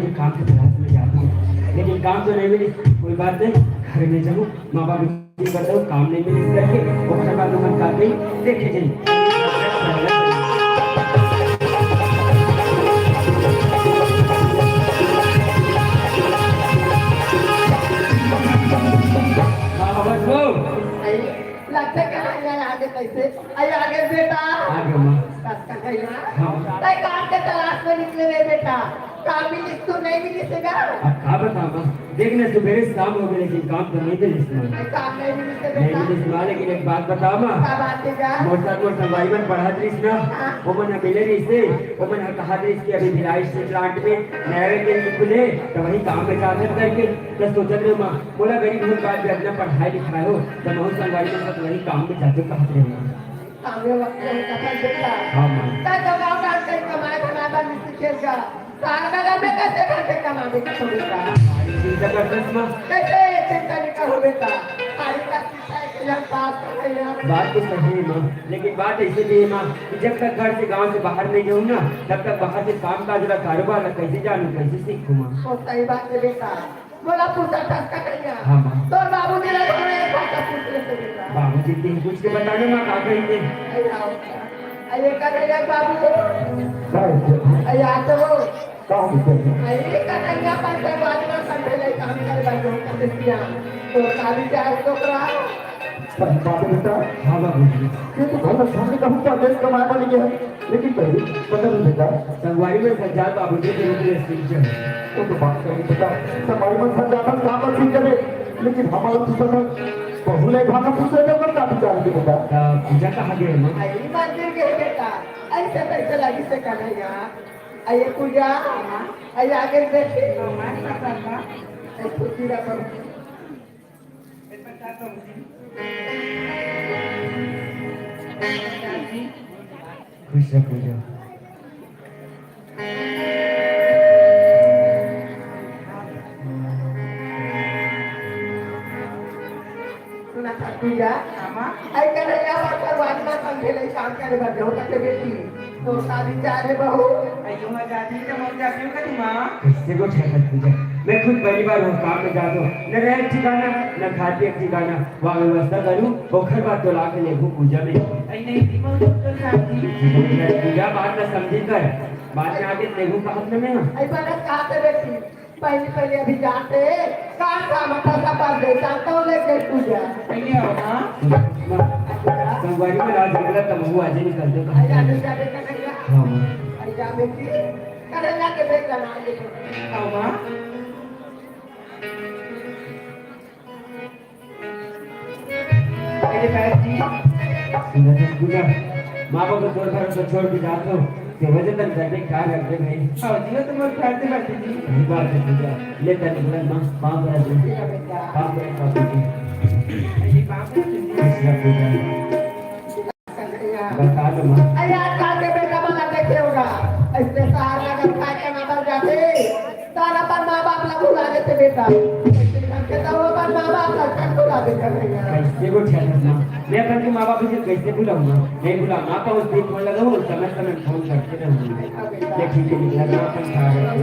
फिर काम की तलाश में जाती हूँ, लेकिन काम तो नहीं मिली। कोई बात नहीं, घर में जाऊँ, माँ बाप की करता हूँ, काम नहीं मिली करके वो घर का मन का गई देखे जाइए। लगता है आगे कैसे आगे बेटा आगे माँ काम के तलाश में निकले हुए बेटा, काम मिली तो नहीं मिली सेगा। अब क्या बताऊँ, देखने सुबह शाम हो गई लेकिन काम तो नहीं मिली इसमें। काम नहीं मिली से नहीं बेटा। मिली इसमें, लेकिन एक बात बताओ माँ, क्या बात है का? मोटा भाई मन पढ़ा रही ना, वो मन मिले रही से, वो मन कहा रही कि अभी भिलाई से प्लांट में नए के खुले तो वही काम में चाहते करके तो सोचा रहे माँ, बोला गरीब लोग बात भी अपना पढ़ाई लिखाई हो तो बहुत संगवारी में तो वही काम में जाते कहते हैं। काम में वक्त होता था बेटा। हाँ माँ। तो गाँव डाल कर कमाए बनाता मिस्त्री खेल का सारा नगर में कैसे करके कमाने का बेटा। चिंता करते माँ। कैसे चिंता नहीं करो बेटा, सारी का बात तो सही है माँ, लेकिन बात ऐसे भी है माँ कि जब तक घर से गांव से बाहर नहीं जाऊँ ना, तब तक बाहर से काम काज का कारोबार कैसे जानूँ, कैसे सीखूँ माँ। तो सही बात है बेटा, बोला पूछा टक्का करेगा। हाँ माँ। तो बाबूजी ने पूछ लेते बेटा। बाबूजी तीन कुछ के बताने माँ का कही थे। अरे करेगा बाबू, अरे आते वो अरे करेगा पर से बात में समझे काम कर बाबू कर दिया तो सारी चार तो करा। बाबू बेटा, हाँ बाबूजी। ये तो बहुत सामने का हुआ देश कमाए वाली है, लेकिन पहले पता नहीं बेटा संगवारी में सज्जाद बाबूजी के रूप में स्थित है। वो तो बात सही बेटा, हमारी मन संजालन काम अच्छी करे, लेकिन हमारा तो समय बहुले भागा पूछे ना करता विचार के बेटा। पूजा कहाँ गए माँ? अरे मंदिर के बेटा, ऐसे पैसे लगी से करेगा। अरे पूजा, अरे आगे देखिए ऐसे पूरा करो। खुश रह पूजा। सुना था पूजा, आई करेगा पर वाद में समझे ले काम करे बदे होता के बेटी तो शादी चाहे बहू अयो मैं जाती तो मर जाती हूँ कहीं माँ। किससे को ठहर पूजा, मैं खुद पहली बार हूँ काम में जाता हूँ, न रह ठिकाना न खाते ठिकाना, वहाँ व्यवस्था करूँ वो घर बात तो ला के ले पूजा में। नहीं थी मैं तो शादी पूजा बात न समझी कर, बाद में आगे देखूँ कहाँ में आई बात कहाँ से बेटी पहले पहले अभी जाते काम का मतलब पर दे जानता हूँ लेके पूजा पहले आओ ना। संगवारी में राज निकला तब वो आज निकल दो। आई जाने जाने करेगा। हाँ आई जा बेटी करेगा के देख लेना आओ माँ। पहले बैठ जी। पूजा माँ बाप को छोड़ कर छोड़ के जाते हो कि वजह तक जाके क्या करते भाई। आओ जी तो मैं बैठते बैठते जी। ये बात है पूजा, ले तक निकला माँ पाँव पर दे पाँव पर बाबूजी। ये बाप है जी। कृष्ण पूजा बता दो माँ। अरे आज काल के बेटा वाला देखे होगा ऐसे सार अगर खाए के माँ बाप जाते सारा पर माँ बाप ला भुला देते बेटा ऐसे तो वो पर माँ बाप ला सब भुला देते भैया। कैसे को ठहर माँ, मैं अपन के माँ बाप से कैसे भुलाऊंगा, नहीं भुला माँ का उस दिन फोन लगाऊँ समय समय फोन करते रहूँगी। देखिए कि निकला ना अपन खा रहे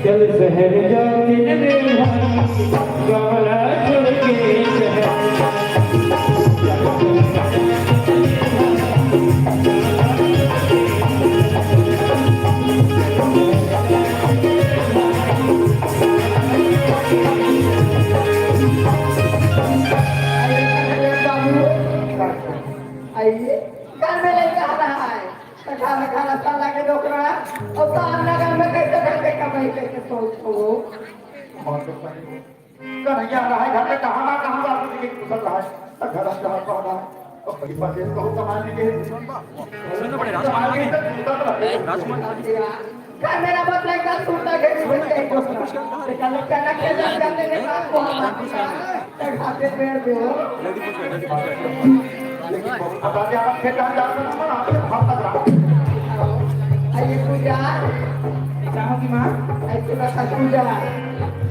चल शहर जाने दे गाना छोड़ के आइए घर में लेके आ रहा है खाना खाना साला के डोकरा और सामने घर में कैसे करके कमाई करके सोच हो कन्हैया रहा है घर में कहाँ ना कहाँ बाबू जी के कुशल रहा है घर कहाँ कहाँ रहा है और बड़ी बात है तो कमा लीजिए घर मेरा बहुत लगता सूटा के बन गए लेकिन कहना के जाने के बाद को हम खाते पेड़ पे हो लेकिन बहुत बता दिया आप खेत जान जाते ना आपके भाव तक रहा आइए पूजा कहाँ की माँ। ऐसे बता पूजा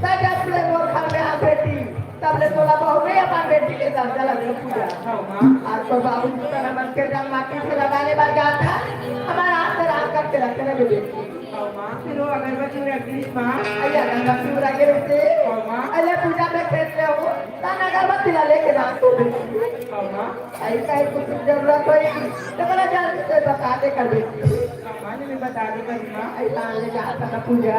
तब अपने मोर घर में आ बेटी तब ले तोला बहू में अपन बेटी के साथ चला गया पूजा। आओ माँ। आज तो बाबू जी का नमन के जान माटी से लगाने वाला जाता हमारा हाथ से रात करके रखते ना बेटी। आओ माँ। फिर वो अगरबत्ती अग्नि माँ अया गंगा शिवरा के रहते माँ अया पूजा में खेत ले हो ताना अगरबत्ती ला लेके रात को माँ ऐसा ही कुछ जरूरत होगी तो बड़ा जल्दी से बता दे कर दे माँ ने भी बता दी करी माँ ऐसा ले जा सकता पूजा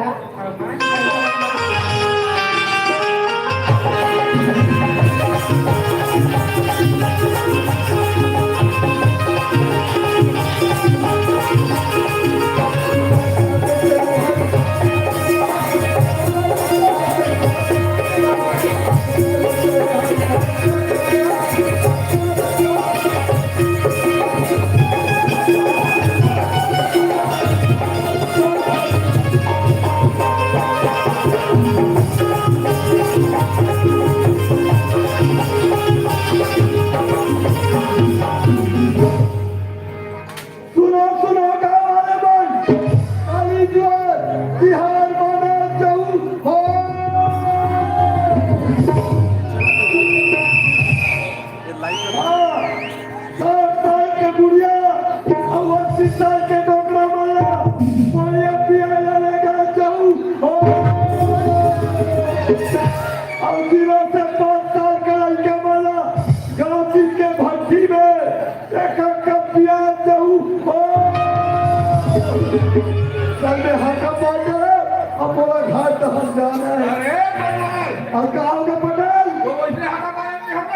सुनो सुनो गाँव वाले मन काली ज्वार बिहार माना जाऊं हो हाँ, 60 साल के बुढ़िया और 80 साल के डोकरा माला माया पिया लगा जाऊं हो और 0 से 5 साल का लड़का माला गांधी के भट्टी में एक पिया जाऊं हो कल में हाथा मार गए अब बोला घाट हम जाना है और गाँव के पटेल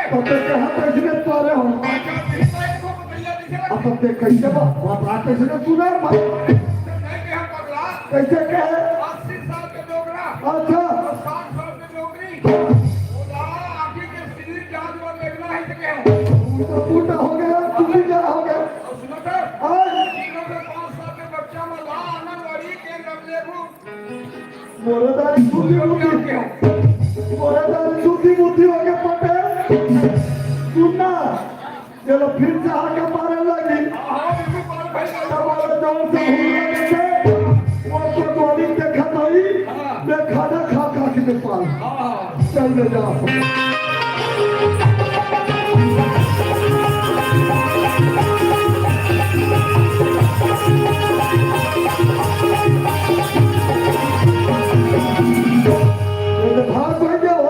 तो कहाँ पैसे पारे हो अब ते कैसे बात कैसे सुना कैसे कहे अच्छा तो बूटा हो गया तुझी क्या हो गया मोरेदारी सूधी बुद्धि हो गया पटेल सुनना चलो फिर से आके मारे लगी हमारे जौन से भूल गए वो तो गोली के खताई मैं खाना खा खा के पाल चल ले जाओ भाग बन जाओ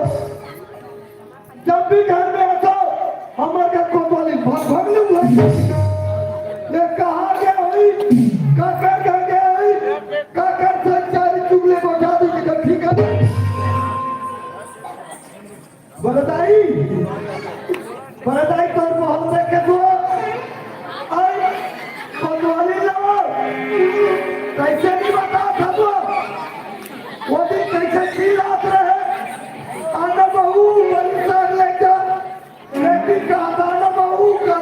जब भी घर में आता हमारे कोतवाली भाग लूंगा ये कहा गया हुई काकर कर गया हुई काकर से 40 चुगले बजा दी ठीक है बरदाई तो मोहल्ले के दो आई कोतवाली लो कैसे नहीं बता था वो दिन कैसे की रात रहे आना बहू वंशर लेकर लेकिन का आना बहू का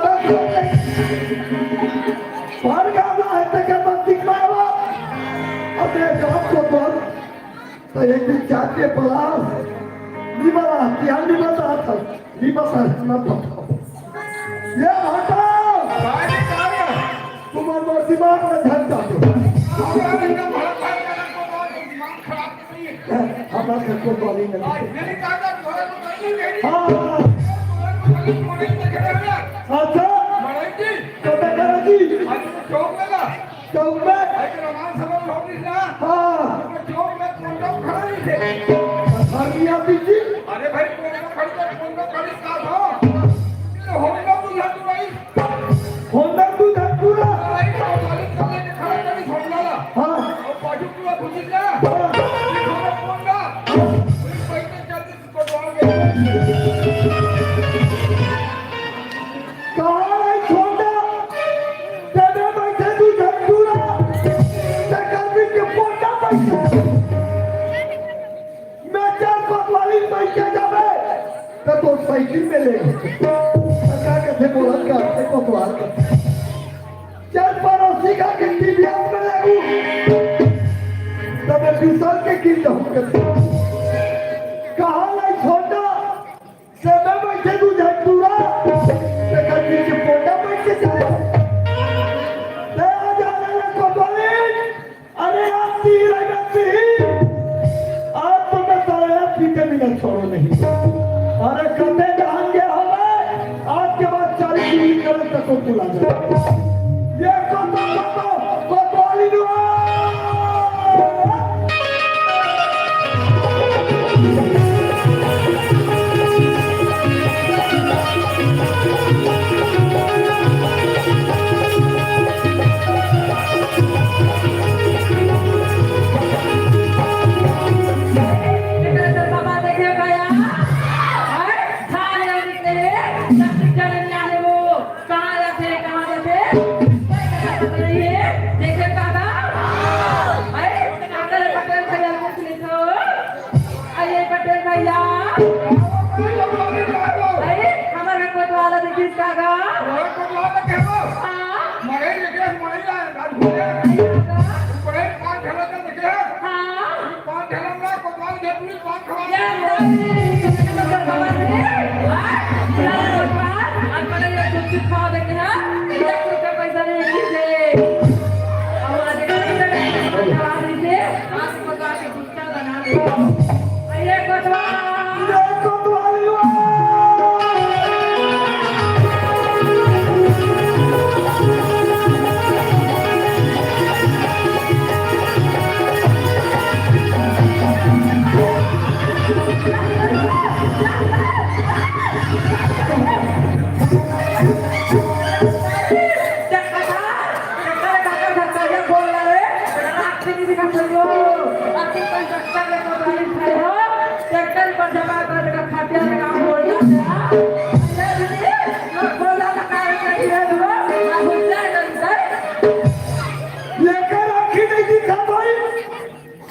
भर गाना है तक बत्ती मावा अब एक गांव को तो एक दिन जाके पलास निबला क्या निबला था निबला न पता ये हटाओ तुम्हारे दिमाग में झंडा दो हमारा को बोली नहीं हाँ अच्छा तो करा जी चौक में हाँ हरिया दीदी अरे भाई होंडा तू धनपुरा हाँ कहाँ है छोटा तेरे बैठे तू धनपुरा तेरे के पोटा बैठे मैं चार पतवाली बैठे जावे तो साइकिल में ले सरकार के थे बोला का देखो तो हाल चल पड़ोसी का गिनती भी आप में लगू तब मैं विशाल के गिनता हूँ कहाँ लाई छोटा सेबे बैठे तू झटूरा देखा जी के पोटा बैठे जाए ले आ जाने ले कोतवाली अरे आप तीर लगती आप तो मैं सारे पीछे भी न छोड़ो नहीं अरे कते जाएंगे हमें आज के बाद 40 किलोमीटर तक को बुला जाए ये कोतवाली दिखा सको आखिर पर चक्कर ले को गाड़ी खाए हो ट्रैक्टर पर जमा कर का खातिया का काम बोलना है लोग बोला का काम कर दिया दो ना हो जाए लेकर आखी नहीं दिखा भाई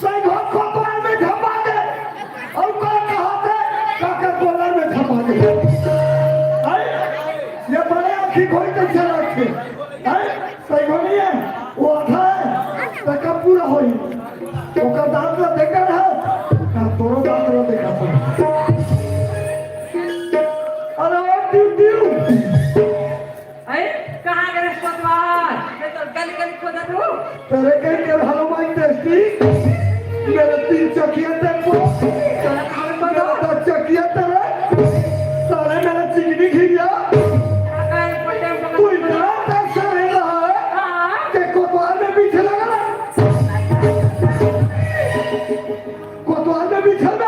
सही हो कोतवाल में धपा दे और कौन कहा थे काकर बोलर में धपा दे ये बड़े आखी कोई कैसे रखे सही हो नहीं है वो आधा है तो कब पूरा होई तो का दांत ला देखा ना का तोरो दांत ला देखा अरे ओ ड्यू कहाँ गए कोतवाल मैं तो गली गली खोदा तू तेरे कहीं के हलवाई टेस्टी मेरे 3 चकिया टेम्पो मेरा 10 चकिया तेरे सारे मेरा चिकनी खी गया तू इतना टैक्स ले रहा है कि कोतवाल में पीछे लगा ना कोतवाल में पीछे में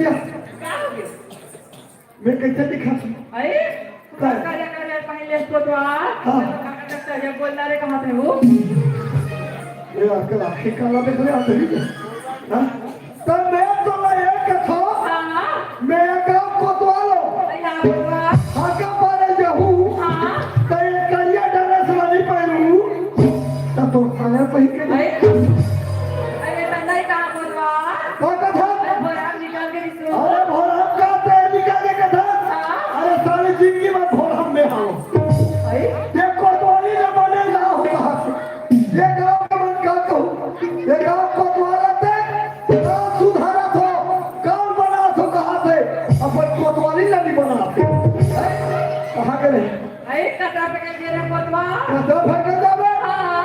ये मैं कैसे दिखा पहले कोतवाल ये बोलना रे कहाँ थे वो ये आजकल आखिर काला देख रहे आते ही हाँ तो मैं तो ये कथा मैं गाँव कोतवालो हाका पारे जाऊँ तो ये करिया ड्रेस वाली पहनूँ तो खाने पहन के अरे तन्ना ही कहाँ कोतवाल तो कथा भोराम निकाल के दिसो अरे भोराम का ते निकाले कथा अरे सारी जिंदगी में भोराम में आओ ये कोतवाली ने बने ना हो कहाँ से ये गाँव का मन का कहूँ ये गाँव कोतवाला थे गाँव सुधारा थो गाँव बना थो कहाँ से अपन कोतवाली नहीं बना थे कहाँ के नहीं कटा पे के रे कोतवाल कचरा फेंके जावे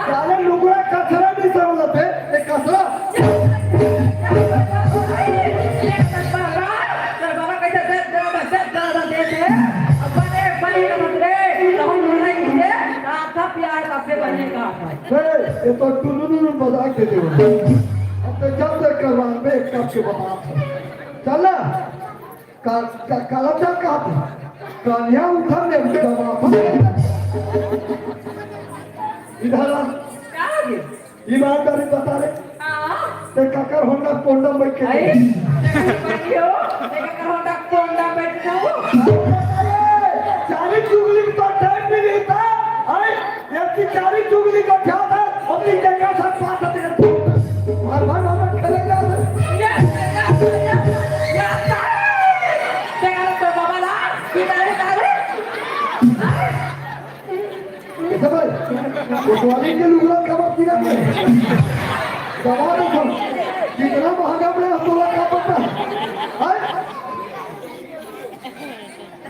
सारे लुगड़ा कचरा नहीं समझते ये कचरा बाबा कैसे दे दे अपने बने बंदरे हम नहीं है आपका प्यार आपसे बने का ये तो टुलुलु बजा के दे अब तो जब तक करवा में एक कप के बता चल ना काला चल कहाँ था कालिया उठा ने दबा इधर क्या हो गया ईमानदारी बता रहे ते काकर होंडा पोंडा बैठ के देखियो देखा होंडा पोंडा बैठ जाओ चारी चुगली तो टाइम नहीं रहता अरे ये की चारी चुगली का क्या था अपनी जगह से पास आते मार खेलेगा देखा तो बाबा ला किधर तारे ऐसा भाई कोतवाली के लुगड़ा कब पीना है दवा देखो कितना महंगा पड़ेगा तोला का पता है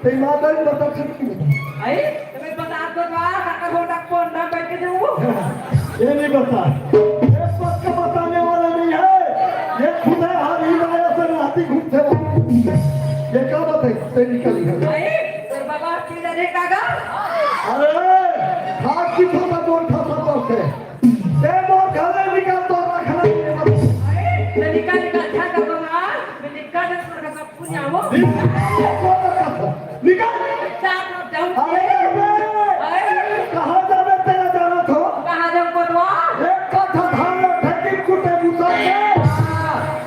ते ईमानदारी बता सकती है तुम्हें बता दो काका होंडा पोंडा बैठ के जाओ ये नहीं बता ये पक्का बताने वाला नहीं है ये खुद है हर हिमालय से राती घूमते हो ये क्या बात है ते निकली है तो बाबा किधर है काका अरे हाथ की थोड़ा बोल था सब से ते मोर घर में निकाल तो रखना निकाल अच्छा का बाबा निकाल का सब पुण्य हो निकाल जाओ कहाँ जावे तेरा जाना था कहाँ जाओ कोतवाल एक कथा धान में ठेकी कुटे मुसा के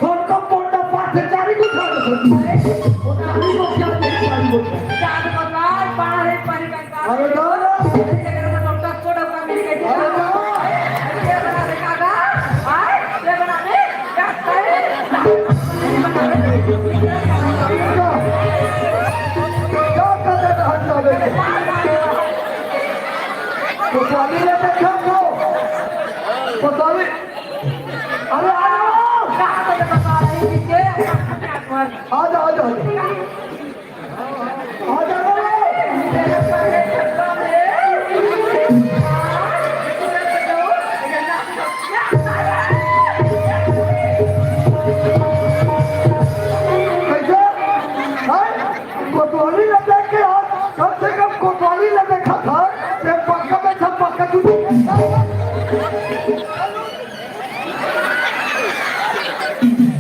फोटो पोंडा पाथे चारी को छाड़ दो चारी को क्या चारी को चार कोतवाल बाहर है परिवार का अरे दादा जगह में डॉक्टर कोड़ा का मिल गया ये बना दे काका हां ये बना दे क्या करे कोतवाली ने देखा को कोतवाली अरे आ जाओ कहाँ से बता रही है कि आ जाओ कोतवाली ने देख के कम से कम कोतवाली ने देखा था कि पक्का में सब पक्का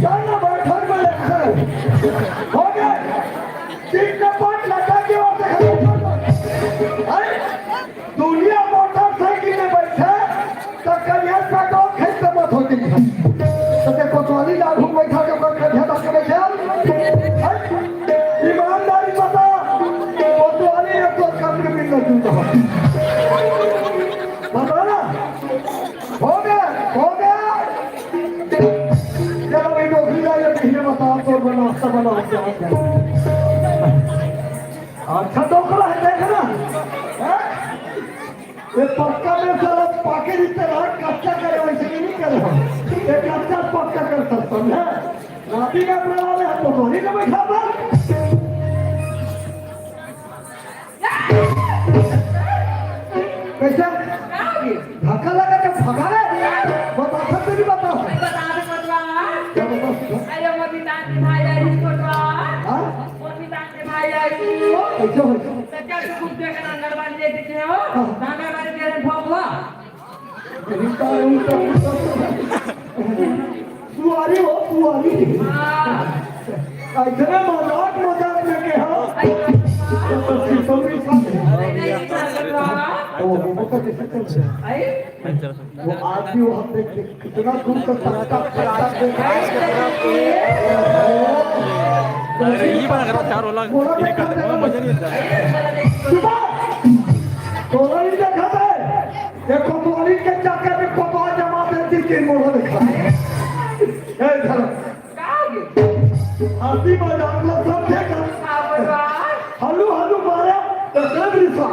जाना बैठक में हो गए तीन ने पांच लगा के दुनिया मोटरसाइकिल में बैठे तो अच्छा डोकला है देखना ये पक्का में सारा पाके की तरह कच्चा करे वैसे नहीं कर रहा ये कच्चा पक्का कर सकता है राती का अपने वाले हम तो धोनी का बैठा पर कैसे धक्का लगा के भगा रहे बता सकते नहीं बता क्या बता कैसे हो सुआरी हो सुआरी ऐसे मजाक मजाक में के हो वो आदमी वो हमने कितना दूर तक देखो तुम्हारी के चक्कर में कोतवाल जमा देती तीन मोड़ा दिखा हंसी मजाक लो सब देखा हल्लू हल्लू मारे तो सब रिसा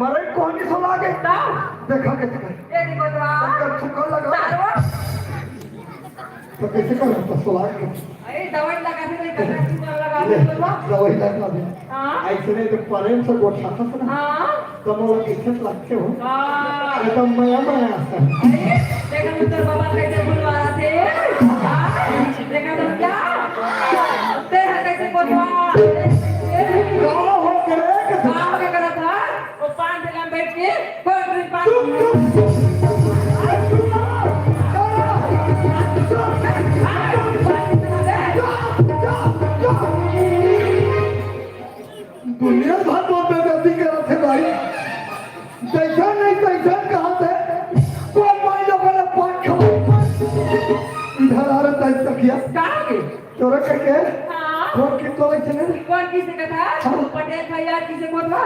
मरे कौन की सोला के देखा के छुक्का लगा तो कैसे कर तो सोला के दवाई लगा दे ऐसे नहीं तो परेम से गोठा था ना तो वो कितना लगते हो एकदम मया मया देखा मुझे बाबा कैसे बुलवा रहा थे देखा तो क्या तेरा कैसे बुलवा कहाँ हो गए कहाँ क्या करा था वो 5 जगह बैठ के कोई पाँच दुनिया भर में बेइज्जती कर रहे थे भाई जैसा नहीं तैसा कहाँ थे कोई माई लोगों ने पान खाओ इधर आ रहा था तकिया कहाँ के चोरा करके हाँ कौन की तोले चले कौन किसे कथा पटेल भैया किसे बोलवा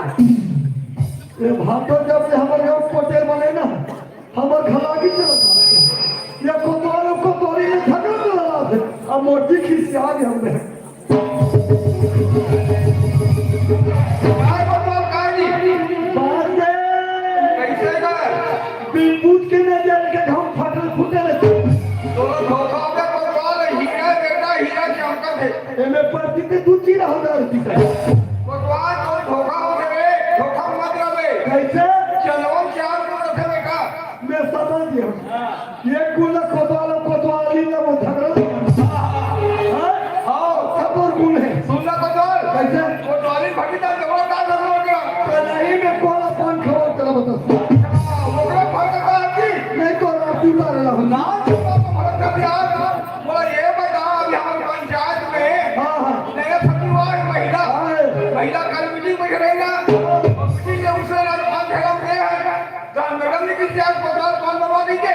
ये भातो जब से हमारे यहाँ पटेल बने ना हमारे खलागी चला ये कोतवालों को तोरी में झगड़ा लड़ा थे अब मोटी खिस्सा आ गया हमने बिल्कुल के नजर के हम फटल फुटल एमे प्रति के दूची रहो दर्दी का कैसे मैं समझ गया ये गुल कोतवाली ने वो झगड़ा खबर गुल है कैसे नहीं मैं कौन पान खबर चला बता नहीं तो राती का रहा हूँ महिला कल मीटिंग में रहेगा मीटिंग के उससे आज झगड़ा में है मैडम ने किसी आज कोतवाल कौन बनवा देंगे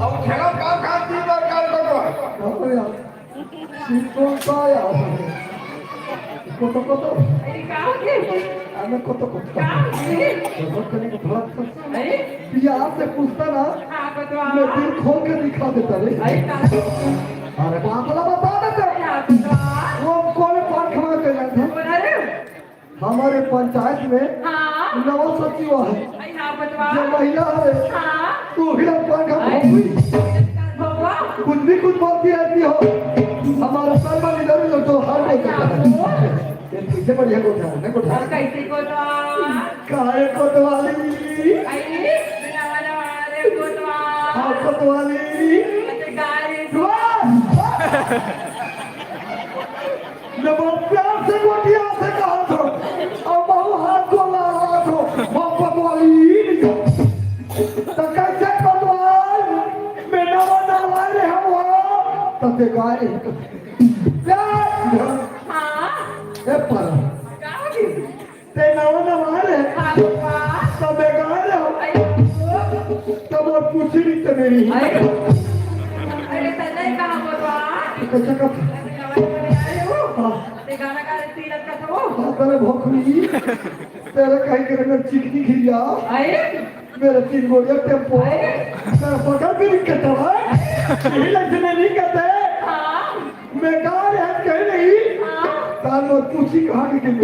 अब झगड़ा काम काम की और काम करो कोतो कहाँ के मैं कोतो कहाँ के बिहार से पूछता ना हाँ बतवा मैं दिल खोल के दिखा देता रे अरे बापला बता देते वो कौन पान खवा के जाते हमारे पंचायत में नव सचिव है जो महिला है तू भी पान खवा कुछ भी कुछ बोलती रहती हो हमारा सर्व इधर उधर तो हर कोई करता है ये पीछे बढ़िया कोठा है कैसे काहे कोतवाली हाँ कोतवाली प्यार से गोटिया से कहा था और बहु हाथ को लगा दो हम कोतवाली तो कैसे कोतवाल मैं नवा नाला रे हम हो तो गाय ए पर ते नवा नवा रे तो बेगार हो तब और पूछी नहीं तो मेरी अरे तन्ने कहाँ बोलवा कैसे का गाना गा रही तीरथ का तो तेरे भोखरी तेरे कहीं के रंग चिकनी खिलिया आए मेरे 3 गोलियां टेम्पो पकड़ भी नहीं कहता भाई यही लक्षण नहीं कहते हाँ मैं कहा है कह नहीं हाँ कान और पूछी कहाँ की गई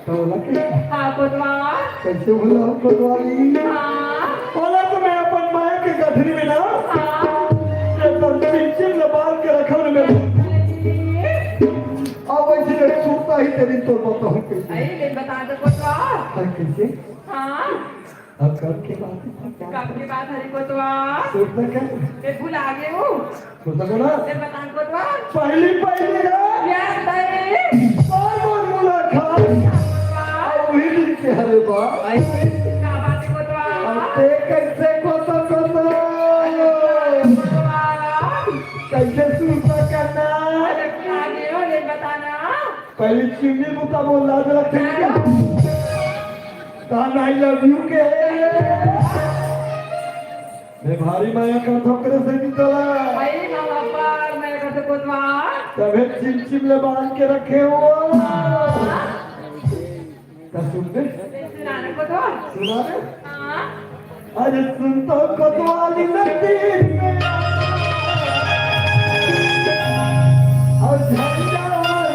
तो बोला कैसे हाँ कोतवाल कैसे बोला हम कोतवाली हाँ बोला तो मैं अपन माया के गठरी में ना हाँ ये तो चिमचिम लबाल के रखा हूँ मैं अब वैसे सूता ही तेरी तो बताऊँ कैसे अरे ले बता दो कोतवाल हाँ, कैसे हाँ अब कब की बात है कब की बात हरी कोतवाल सूता क्या मैं भूल आ गई हूँ सूता को ना ले बता कोतवाल पहली ना याद नहीं और मुलाकात वही दिन के हरे बाप क्या बात है कोतवाल अरे कैसे कोता कैसे सूता करना अरे भूल आ गई हो ले बताना पहली चिमनी मुता बोल लाज रखते क्या कहा आई लव यू के मैं भारी माया का ठोकरे से निकला भाई मामा पर मैं कहते कोतवाल तबे चिमचिम ले बांध के रखे हो क्या सुन दे सुनाने कोतवाल सुना दे हाँ अरे सुन तो कोतवाली लगती और झंडा वाले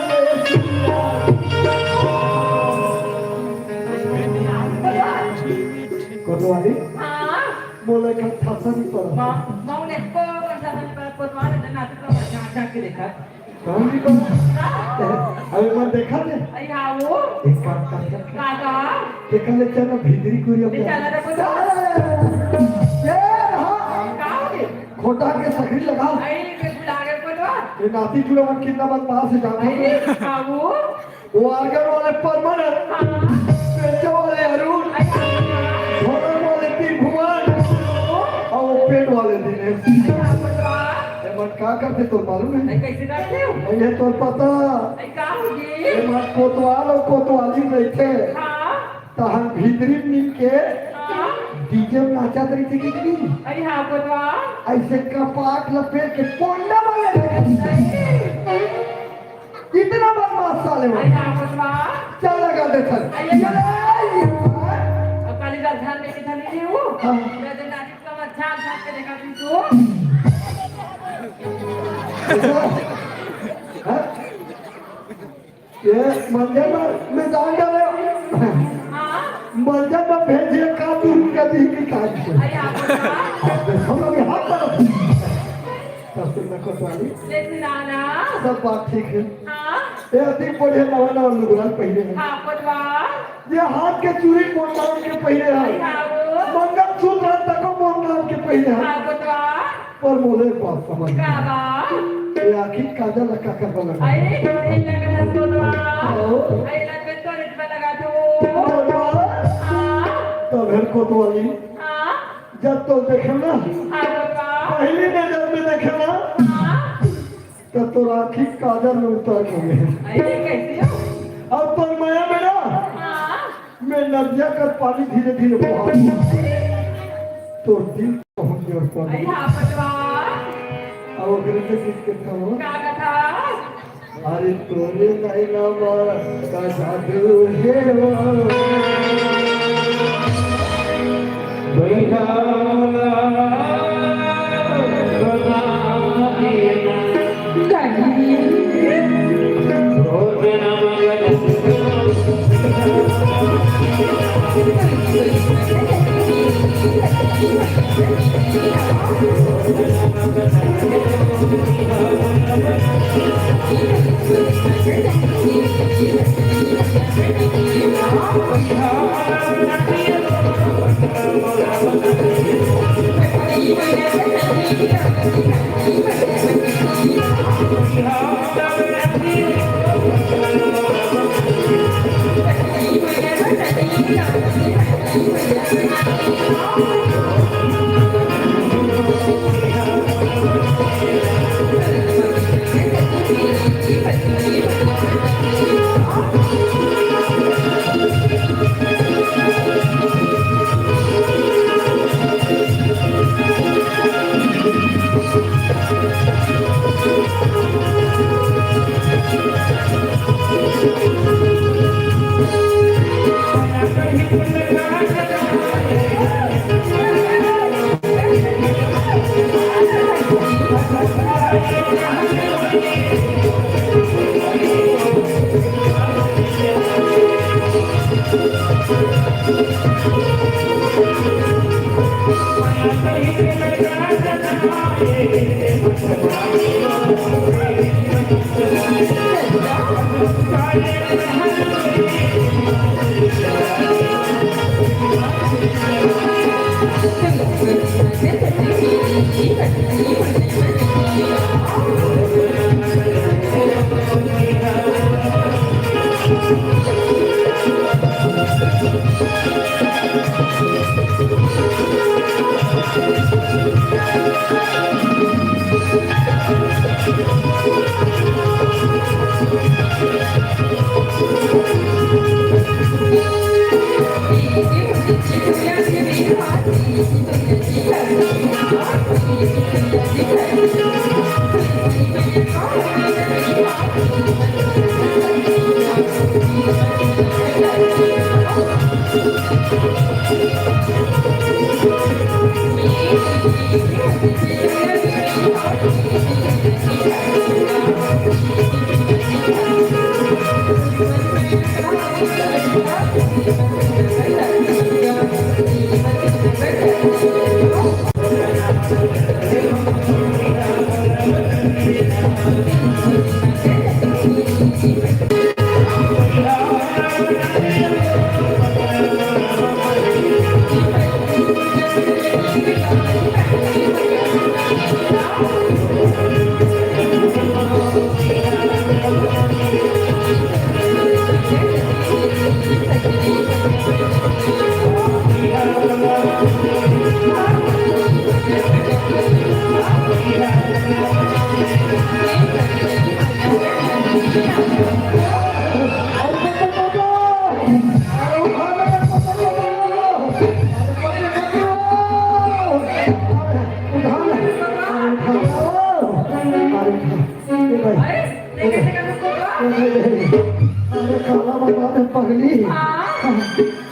कोतवाली हाँ बोले का ठासा नहीं पड़ा mau neko करता कोतवाल ने नाटक का झांझा के देखा कौन भी कौन अभी मैं देखा थे अरे आओ एक काम कर काका देखा ले चलो भीतरी कोई अपने निकाला रे कोतवाल ये हाँ काओ खोटा के सकरी लगा आई के बुला के कोतवाल ये नाती चूड़ा में कितना बार वहां से जाना आई आओ वो आगर वाले परमानेंट हाँ पेट वाले अरुण घोड़ा वाले त्रिभुवन और वो पेट वाले दिनेश ये मत क्या करते तो मालूम है कैसे करते हो ये तो पता क्या होगी ये मत कोतवाल और कोतवाली बैठे हाँ तो हम भीतरी मिल के हाँ डीजे में नाचा रही थी कि अरे हाँ कोतवाल ऐसे कपाट लपेट के पोंडा वाले कितना बदमाश साले वो अरे हाँ कोतवाल चल लगा दे चल अब काली राजधान में कितना नहीं हूँ हाँ। मैं तो नाटक का मत झांझ झांझ के देखा थी तो हाँ? ये मंदिर में जान डाले हाँ मंदिर में भेजिए का दूर का दी की काज को अरे हाँ कोतवाल हम लोग हाथ पर तब से मैं कोतवाली लेकिन आना सब बात ठीक है हाँ ये अधिक बढ़िया नवाना और लुगरान पहले हैं हाँ कोतवाल ये हाथ के चूड़ी मोटाम के पहले अरे हैं हाँ वो मंगल सूत्र तक मोटाम के पहले हैं हाँ कोतवाल पर मोले बात समझ क्या बात ये आखिर काजा लगा कर बना अरे नहीं लगा था कोतवाल अरे लग तो रेट में लगा तो हाँ तो घर कोतवाली हाँ जब तो देखे ना हाँ कोतवाल पहली नजर में देखे ना हाँ तो तो राखी काजल में उतर हो गए अरे कैसे हो अब पर माया में ना हाँ मैं नदिया कर पानी धीरे धीरे बहा तो दिल पहुंच गया उस अरे पर हाँ कोतवाल अब अगर से किसके था क्या कथा अरे तोरे नैना का जादू है Thank you.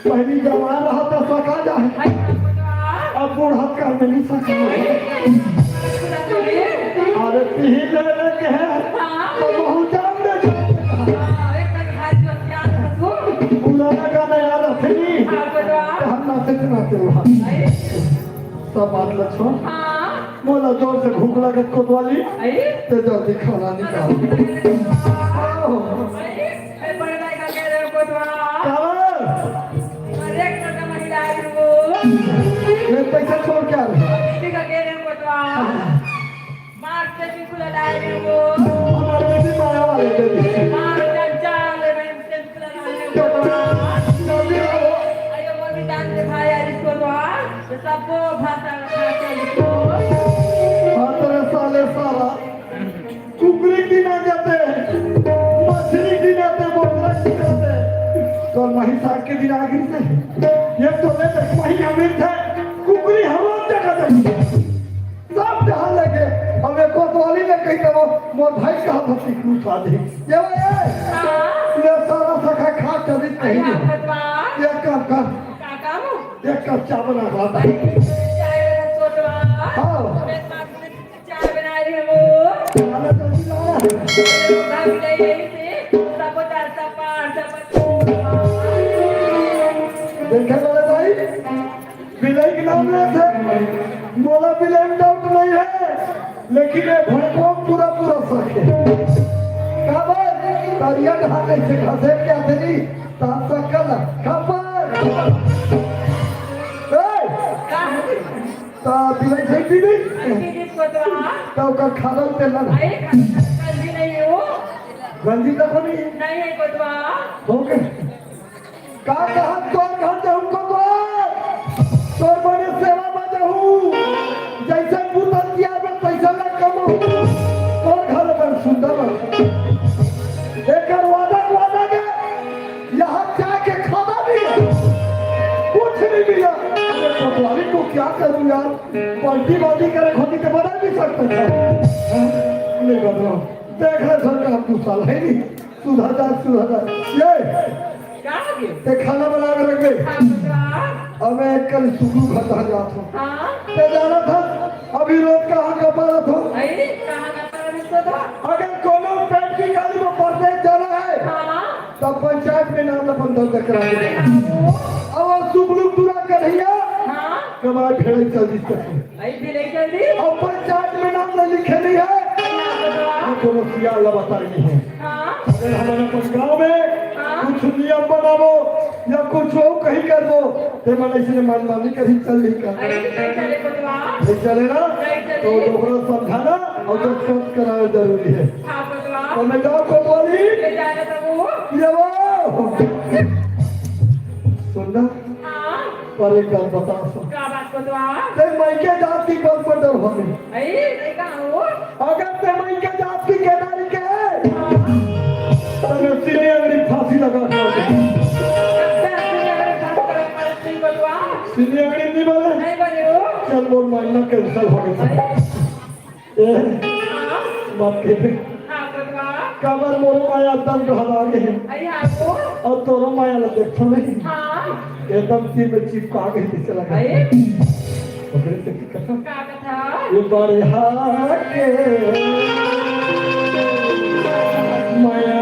पहली जवान रहा तो सका जाए, अब बूढ़ा कर नहीं सका। अरे पीही लेने के है तो बहुत जान दे पुराना गाना याद रखेगी हम नाचते वहाँ सब बात लक्ष्मण मोला जोर से भूख लगे कोतवाली तो जल्दी खाना निकाल। पैसा छोड़ क्या साले सारा कुकरी गिना जाते मछली गिनाते बोतल गिनाते तो महिषा के दिन आगे से ये तो वही अमीर थे कुकरी हम जगह सब जहाँ लगे हमें कोतवाली ने कही तो मोर भाई कहा था सिक्कू खा दे ये सारा सखा खा कभी कहीं एक कप कर एक कप चाय बना खाता देखे वाले भाई विलय के नाम ले थे मोला विलय में डाउट नहीं है लेकिन ये भड़को पूरा पूरा सके क्या बात तारिया कहा कैसे खाते क्या तेरी ताप सकल खबर ता विलय से की नहीं तो का खाना तेल गंजी तक नहीं है कोतवा हो गए का कहा तो घर जाऊं तो बड़े सेवा में जाऊं जैसे पुतल किया में पैसा न कमाऊं तो घर में सुंदर एक वादा के यहाँ जाके खाना भी कुछ नहीं मिला कोतवाली को क्या करूं यार पलटी बाजी करे खोदी के बना भी सकते थे नहीं बदलो देख ले सरकार तू साल है नहीं सुधार ये ते खाना बना के रख दे अब मैं कल सुगु खाता जाता हूँ ते जाना था अभी रोज कहाँ का पारा था अगर कोनो पेट की गाली में पड़ने जाना है तब पंचायत में नाम अपन दर्ज करा दे अब सुबलुक पूरा करिया हाँ कमा खेल चल सकते ऐसी ले जल्दी अब पंचायत में नाम न लिखे नहीं है कोनो सियाल बता रही है हाँ अगर हमारे अपन गाँव में कुछ नियम बनावो या कुछ हो कहीं कर दो ते मन ऐसे मनमानी कहीं चल नहीं कर ऐसे चले बतवा नहीं चले ना तो दोहरा समझाना और तो सोच कराना जरूरी है हाँ बतवा तो मैं गाँव को बोली ले जाना तो वो ये वो सुनना हाँ पर एक बात बता सो क्या बात बतवा ते मैके जात की कल पर डर होगी ऐ कहाँ हो अगर ते मैके जात की केदारी के हाँ तो मैं सिरे अगली फांसी लगा दूंगी सिरे अगली नहीं बोले नहीं बने हो चल वो महीना कैंसिल हो गया ए बात कहते हाँ बतवा कमर मोर माया दर्द हला गए ऐ आपको और तोरो माया लग देखो नहीं हाँ एकदम सी में चिपका गई थी चला ऐ गया पकड़े से की कसम क्या कथा ये बारे हाथ के माया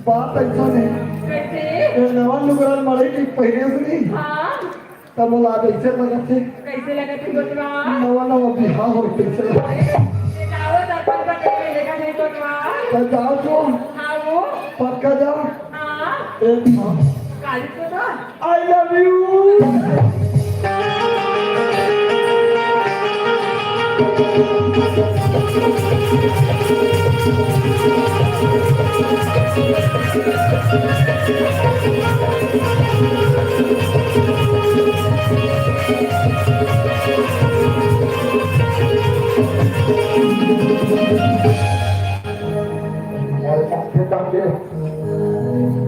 बात ऐसा नहीं नवा लुगरान मारे की पहले सुनी तब बोला ऐसे लगा थे कैसे लगा तू बतवा नवा नवा बिहार हो कैसे जाओ दर्पण का कैसे लेगा नहीं बतवा तो जाओ तो हाँ वो पक्का जाओ हाँ एक हाँ काली को तो आई लव यू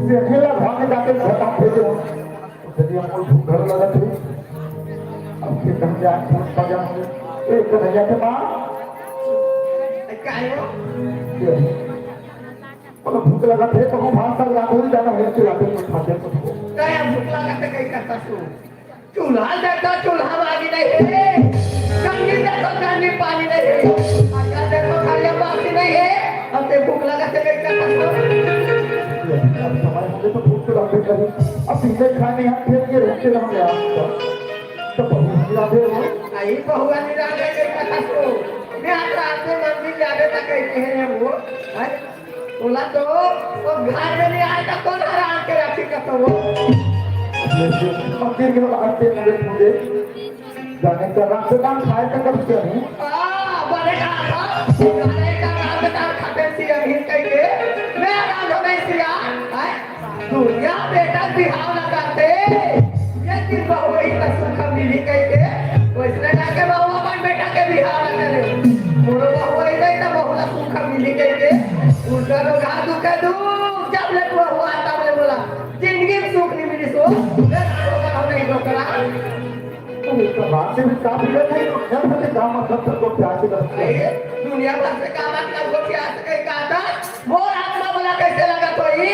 देखने भागे जाते घटा भेजे यदि हमको घर लगा थे अब फिर कहीं जाए फोन पर जाओगे एक कन्हैया के माँ मतलब भूख लगा थे तो हम भात लगा हो जाना है चिल्लाते कुछ खाते कुछ हो क्या भूख लगा तो कहीं करता तू चूल्हा देखो चूल्हा बागी नहीं है कंगी देखो कंगी पानी नहीं है आजा देखो खाली बाकी नहीं है अब ते भूख लगा तो कहीं करता तू अब समय होंगे तो भूख तो लगते कभी अब पीछे खाने यहाँ फिर ये रुकते रहेंगे आप तो बहुत लाभे हो आई बहुआ निराले के कथा को मैं आज रात में मंदिर जाने तक कहते हैं वो बोला तो वो घर में नहीं आया तो कौन हराम के रखी कतो वो मंदिर के आते मुझे जाने का रास्ते काम खाए तक कब से नहीं बड़े का खाते सी अभी कह के मैं राज में सिया दुनिया बेटा बिहाव लगाते ये दिन बहु इतना सुख मिली कह के वैसे जाके बहु अपन बेटा के बिहाव लगा रे मोरो बहु नहीं तो बहु सुख मिली कह के उनका तो घा दुखे दू जब ले बहु आता बोले बोला जिंदगी में सुख नहीं मिली सो नहीं रोकला तो बात से भी काम मिले नहीं तो घर में काम मतलब तो क्या करते हैं दुनिया भर से काम मतलब को क्या कहीं कहा वो आत्मा बोला कैसे लगा तो ही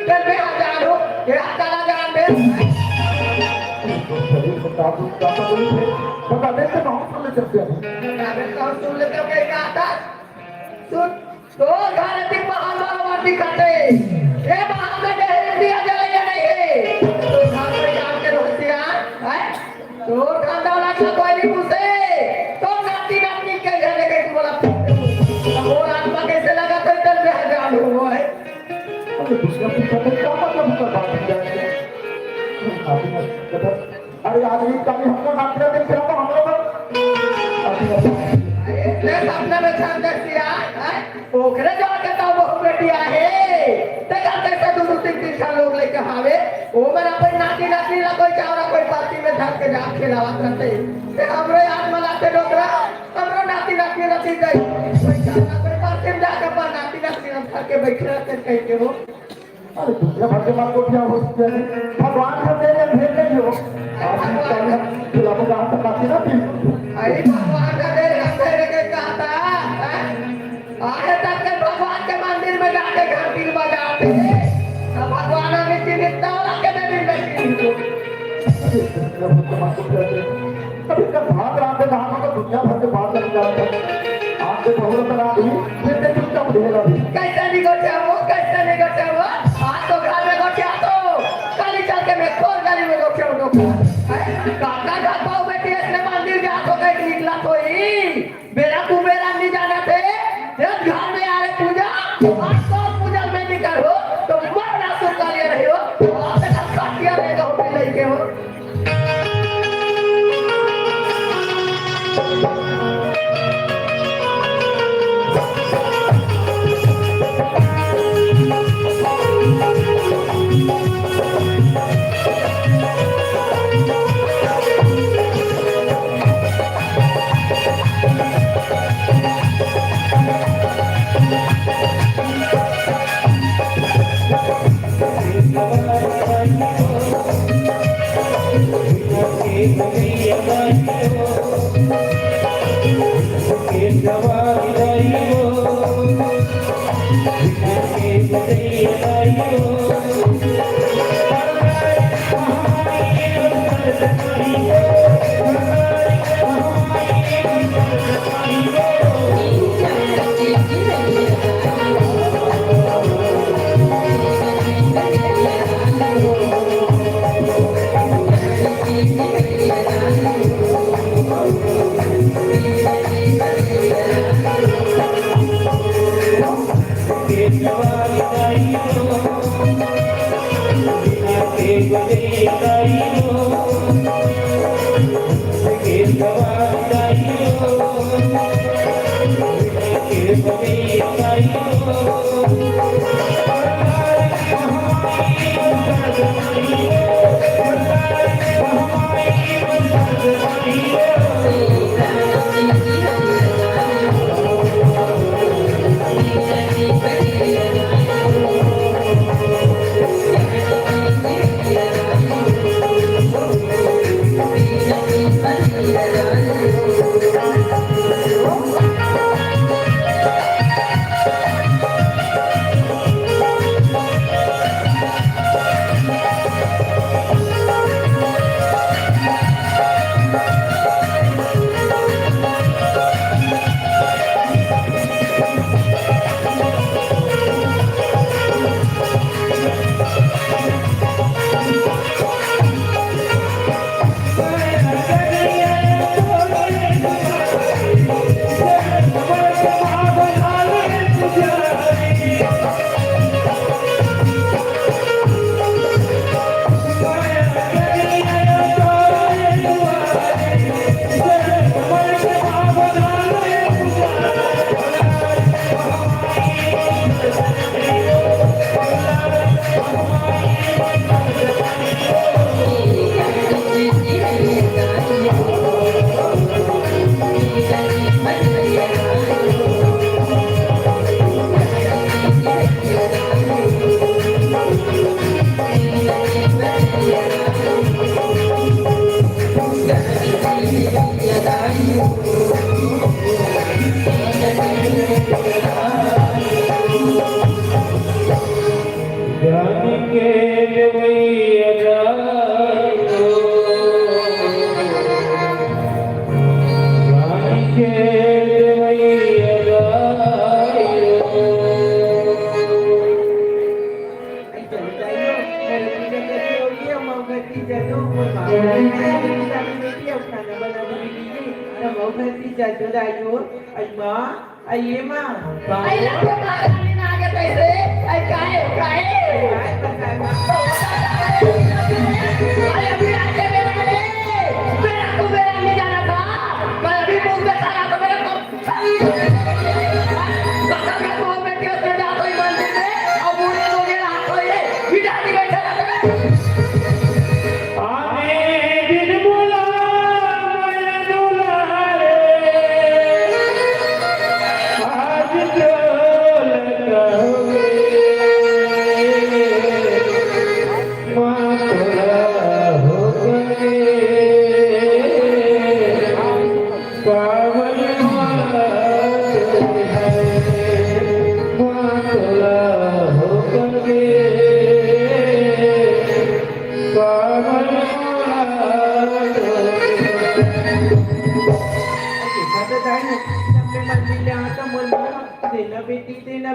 फिर मैं हजार हो ये आता लगा मैं शरीर को काबू नहीं है बता देते बहुत सुन लेते हैं मैं तो सुन लेते हो कहीं कहा सुन तो घर तक महामार दिखाते ये महामार दिया जाए या नहीं है तो घर में काम के रोटियां है तो खाना वाला का कोई नहीं पूछे तो नाती नाती के घर ले गई बोला अब वो आत्मा कैसे लगा तो इधर में हजार हुआ है अरे दूसरा पूछा तो क्या मतलब का बात है अरे आदमी का भी हम लोग नाचने दिन फिर हम लोग ते सामने में छान दसिया ओकरे जो कहता वो बेटी आहे ते का कैसे दो तीन तीन साल लोग लेके आवे ओ मेरा कोई नाती नाती ला कोई चावरा कोई पार्टी में धर के जा खिलावत रहते ते हमरे याद मलाते डोकरा हमरो नाती नाती रती गई कोई चावरा कोई पार्टी में जाके पर नाती नाती हम धर के बैठे रहते कह के हो अरे दुनिया भर के मार को क्या हो भगवान का तेरे भेज नहीं हो आदमी का खिलाफ का हाथ काटी ना भी अरे भगवान का दे तेरे के कहता आए तक के भगवान के मंदिर में जाके घंटी बजाते अब भगवान ने चिन्हित और के मंदिर में चिन्हित कभी कभी भाग रहा था कहाँ तो दुनिया भर के बात कर रहा था आपके बहुरत बना दी फिर से चुपचाप ढेला दी कैसे निगोटे वो आज तो घर में गोटे तो गली चल के मैं खोल गली में गोटे काका का पाव बेटी इसने मंदिर जा तो कहीं निकला तो ही बेरा कुबेरा नहीं जाना थे जब घर में आ रहे पूजा आज तो पूजा में नहीं करो तो बड़ा सुखा ले रहे हो आप तक काटिया रहेगा हो लेके हो ये माँ आई लड़के मार खाने ना आगे कैसे आई काहे काहे काय अरे अभी आके मेरा को मेरा नहीं जाना था मैं अभी मुंह में सारा तो मेरा को बता मैं तो बेटियों से जा कोई मंदिर में और बूढ़े लोग ये हाथ को ये बिना नहीं बैठे रहते आने दिन बुला मैं दुलारे आज डोल कहोगे माँ तोरा हो गए कावल माला तुझे है माँ तोरा हो गए कावल माला आता जाए ना अपने मंदिर ले आता बोलना देना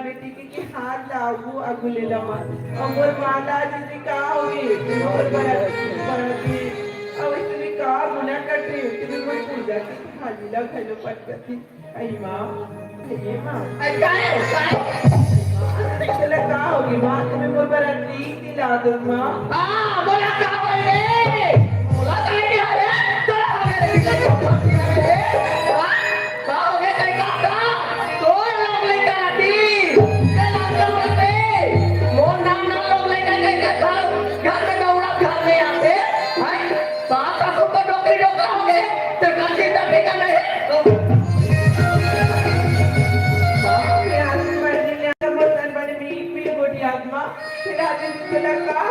बेटी की हाथ लागू अगुलेला मार अमर माला जिसे कहा होगी और बराती अब इसने कहा गुना करते तुम्हें कोई पूजा की हाजिला खालो पट करती आई माँ ये माँ चला कहा होगी माँ तुम्हें कोई बराती दिला दो माँ हाँ बोला क्या बोल रे बोला तो नहीं आ रहा तो हो गया लेकिन कहाँ हो गया कहीं कहाँ तो लोग लेकर आती ये लोग बोलते मोर नाम लोग लेकर कहीं घर में दौड़ा घर में आते हैं साथ साथ को डोकरी डोकरा हो गए तो कांची तक का नहीं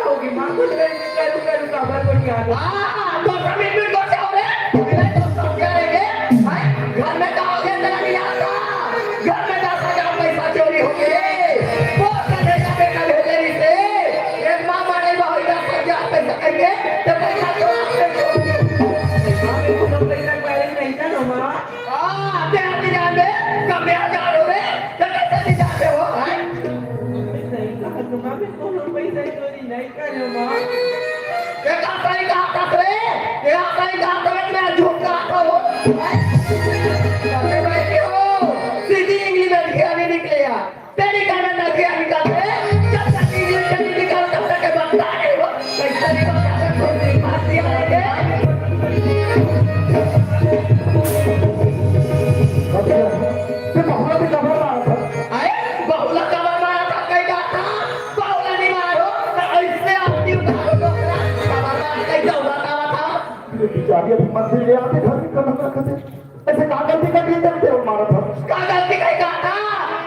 होगी माँ कुछ करूँ खबर को क्या तो सभी मिल को से हो रहे मेरे दोस्त क्या रहेंगे घर में का हो गया तेरा नहीं आता घर में 10,000 पैसा चोरी हो गए वो कन्हैया बेटा भेजे रही से एक माँ मारे बहुत 10,000 पैसा कहेंगे तो पैसा चोरा नहीं था ना माँ ते आते जाने कब आ जा रहे तो कैसे नहीं जाते हो सही कहा तुम्हारा भी कोनो पैसा चोरी नहीं करो माँ ये काकाई कहा कसरे ये काकाई कहा कसरे मैं झूठ कहा हो कैसे बैठे हो सीधी इंग्लिश में क्या नहीं निकलेगा तेरी कहना ना क्या निकाले जब तक इंग्लिश नहीं निकाल तब तक बनता नहीं हो कैसे निकाल तब छोटी मारती आएंगे ये बहुला भी कबर रहा था आए बहुला कबर मारा था कहीं का था बहुला नहीं मारो तो ऐसे आती उतारो डोकरा कबर मारा कहीं दौड़ा था ये बिचारी अभी मंदिर ले आते घर की कदम रखते ऐसे कहाँ गलती कर दी जब देव मारा था का गलती कहीं का था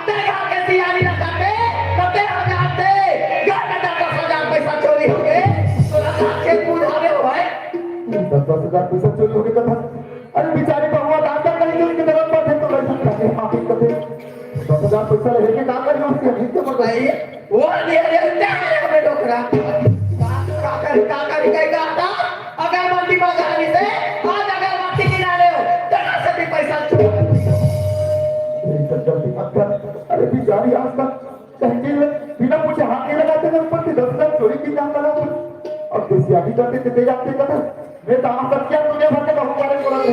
तेरे घर के तैयारी न करते तब ते हो जाते घर में 10,000 पैसा चोरी हो गए तो लगा के बुझावे हो है 10,000 पैसा चोरी हो गया था अरे बेचारे बहुआ दादा कहीं की जरूरत पड़े तो वैसा करके माफी करते 10,000 पैसा लेके काम करें उसके नहीं तो भाई वो ले रे तेरे हमें डोकरा का कहीं का था अगर मंडी में गाड़ी से आज अगर मंडी गिरा रहे हो तो कैसे भी पैसा चोरी जल्दी मत कर अरे बेचारी आज तक कहीं बिना पूछे हाथ नहीं लगाते थे ऊपर से 10,000 चोरी की जान लगा और बेसियागी करते थे दे जाते कथा मैं तो हम तक क्या दुनिया भर के बहुत बारे बोला थे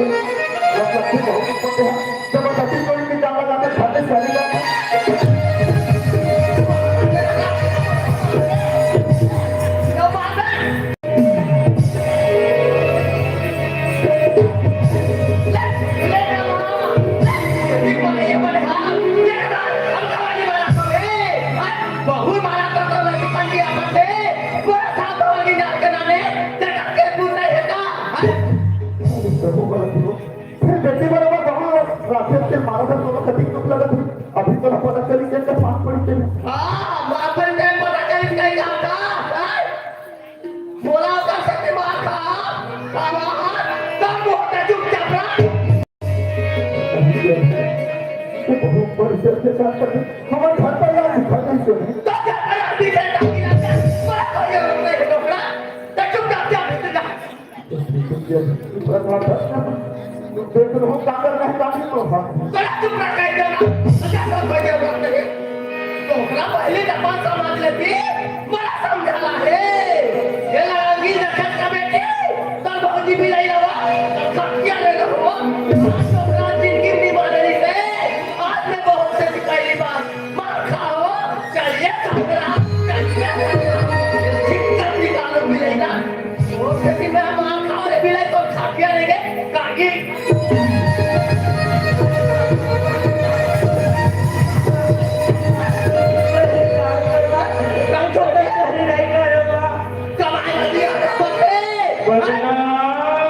बहुत होते हैं जबरदस्ती चोरी की जान लगाते खाते सारी जो बात है बहुत मारा तो लगी पंडिया बंदे पूरा साथ होगी जान के नामे जगत के पूरा है का प्रभु गलती हो फिर बेटे बराबर बहुत राकेश के मारा था तो कभी दुख लगा था अभी तो पता चली कि इनका पास पड़ी थी हां बापर टाइम पता चली कहीं जाता बोला का सकते मार खा तब होता चुपचाप रहा बहुत बड़ी से साथ करके हमारे घर पर यार दिखा नहीं से तो क्या आदमी से ताकि ना बड़ा कोई और नहीं डोकरा तो चुपचाप जा बेटा देख रहा हूँ कागर नहीं काफी तो था बड़ा चुप रह गए ना अच्छा सब कोई और नहीं डोकरा पहले दफा समझ लेती बड़ा समझाला है ये लड़की रखत का बेटी तब भौजी भी नहीं रहा तब सत्या ले लो डोकरा जिंदगी नहीं मारने से आज मैं बहुत से सिखाई बात मार खाओ चलिए डोकरा चलिए ठीक निकालो मिलेगा ओ रुपया लेंगे कागी काम छोड़े नहीं करूँगा कमाई दिया बदनाम हो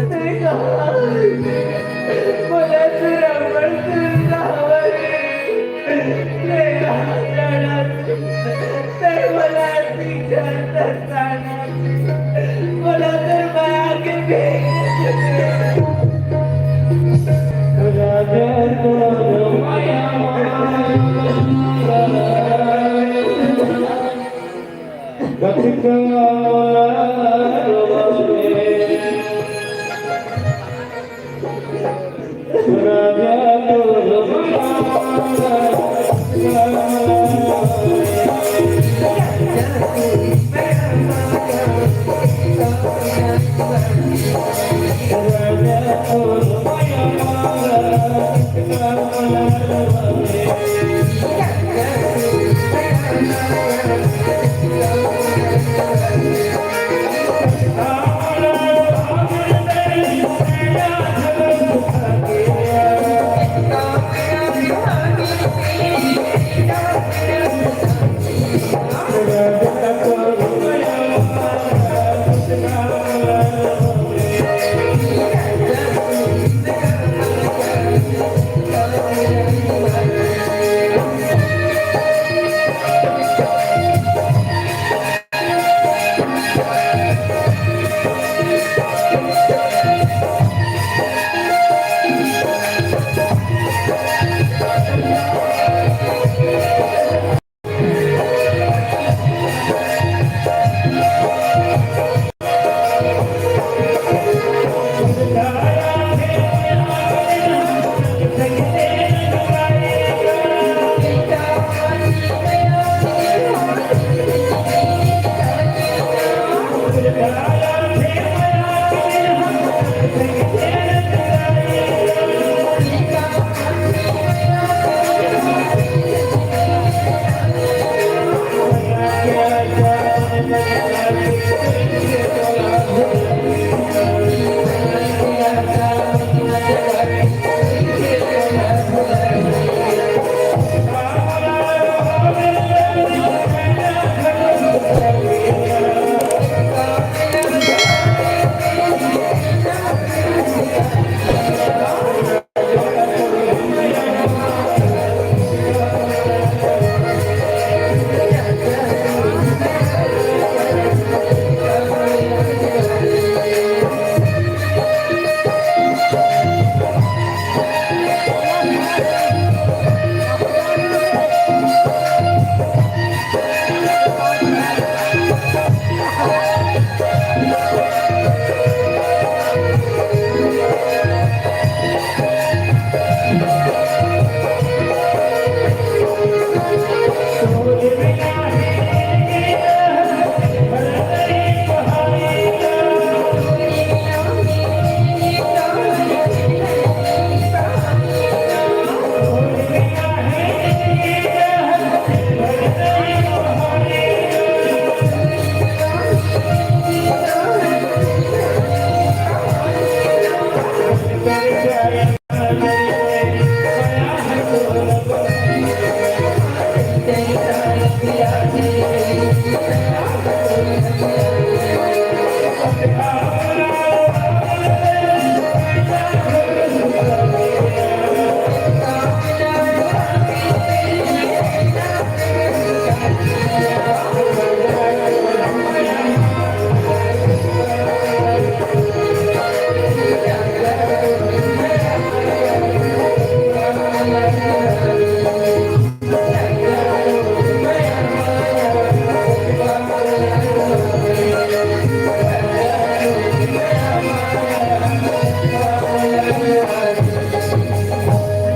Te Yeah.